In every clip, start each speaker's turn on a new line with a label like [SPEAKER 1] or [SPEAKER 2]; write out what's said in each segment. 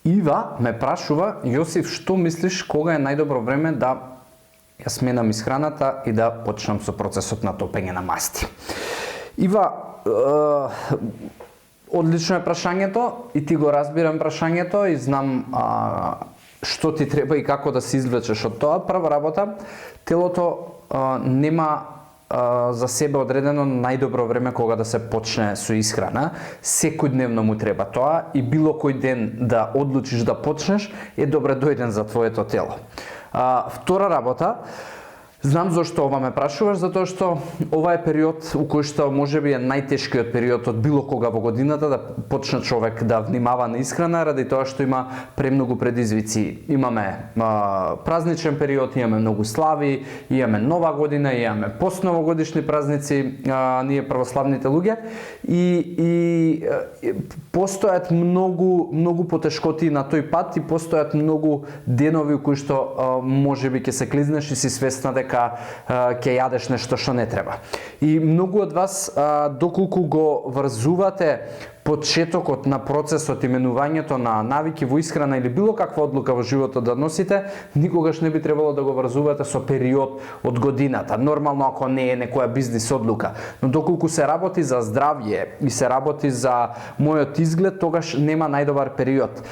[SPEAKER 1] Ива ме прашува: Јосиф, што мислиш кога е најдобро време да ја сменам исхраната и да почнам со процесот на топење на масти? Ива, одлично е прашањето и ти го разбирам прашањето и знам што ти треба и како да се извлечеш од тоа. Прва работа, телото нема за себе одредено најдобро време кога да се почне со исхрана. Секојдневно му треба тоа и било кој ден да одлучиш да почнеш е добре дојден за твоето тело. Втора работа, знам зошто ова ме прашуваш, затоа што ова е период у кој што можеби е најтешкиот период од било кога во годината да почне човек да внимава на исхрана, ради тоа што има премногу предизвици. Имаме празничен период, имаме многу слави, имаме нова година, имаме постновогодишни празници, ние православните луѓе и постојат многу потешкоти на тој пат и постојат многу денови у кои што можеби ќе се клизнеш и си свесна дека ќе јадеш нешто што не треба. И многу од вас, доколку го врзувате почетокот на процесот, именувањето на навики во исхрана или било каква одлука во животот да носите, никогаш не би требало да го врзувате со период од годината. Нормално ако не е некоја бизнис одлука. Но доколку се работи за здравје и се работи за мојот изглед, тогаш нема најдобар период.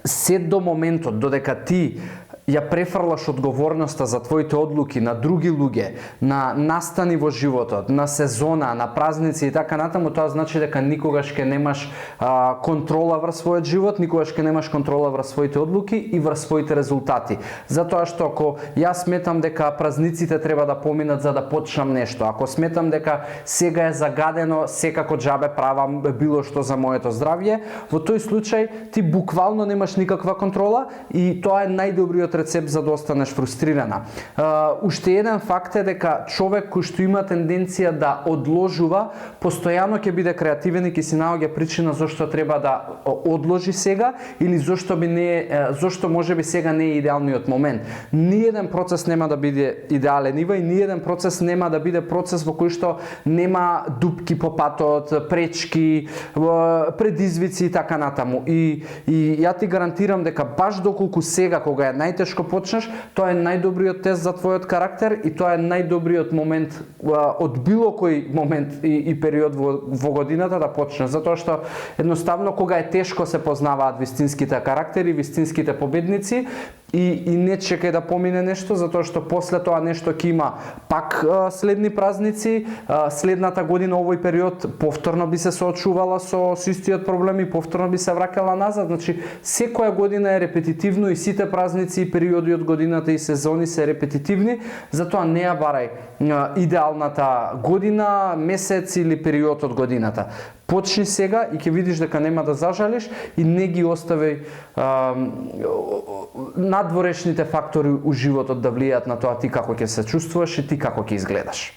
[SPEAKER 1] Се до моментот додека ти ја префрлаш одговорноста за твоите одлуки на други луѓе, на настани во животот, на сезона, на празници и така натаму, тоа значи дека никогаш ќе немаш контрола врз својот живот, никогаш ќе немаш контрола врз своите одлуки и врз своите резултати. Затоа што ако јас сметам дека празниците треба да поминат за да почнам нешто, ако сметам дека сега е загадено, секако џабе правам било што за моето здравје, во тој случај ти буквално немаш никаква контрола и тоа е најдобриот рецепт за да останеш фрустрирана. Уште еден факт е дека човек кој што има тенденција да одложува, постојано ќе биде креативен и ќе си наоѓа причина зошто треба да одложи сега или зошто можеби сега не е идеалниот момент. Ниеден процес нема да биде идеален, Ива, и ниеден процес нема да биде процес во кој што нема дупки по патот, пречки, предизвици и така натаму. И ја ти гарантирам дека баш доколку сега кога е најтешко почнеш, тоа е најдобриот тест за твојот карактер и тоа е најдобриот момент од било кој момент и период во годината да почнеш, затоа што едноставно кога е тешко се познаваат вистинските карактери, вистинските победници и не чекај да помине нешто, затоа што после тоа нешто ќе има пак следни празници, следната година овој период повторно би се соочувала со истиот проблем и повторно би се враќала назад. Значи секоја година е репетитивно и сите празници и периоди од годината и сезони се репетитивни, затоа не ја барај идеалната година, месец или период од годината. Почни сега и ќе видиш дека нема да зажалиш и не ги остави надворешните фактори у животот да влијаат на тоа ти како ќе се чувствуваш и ти како ќе изгледаш.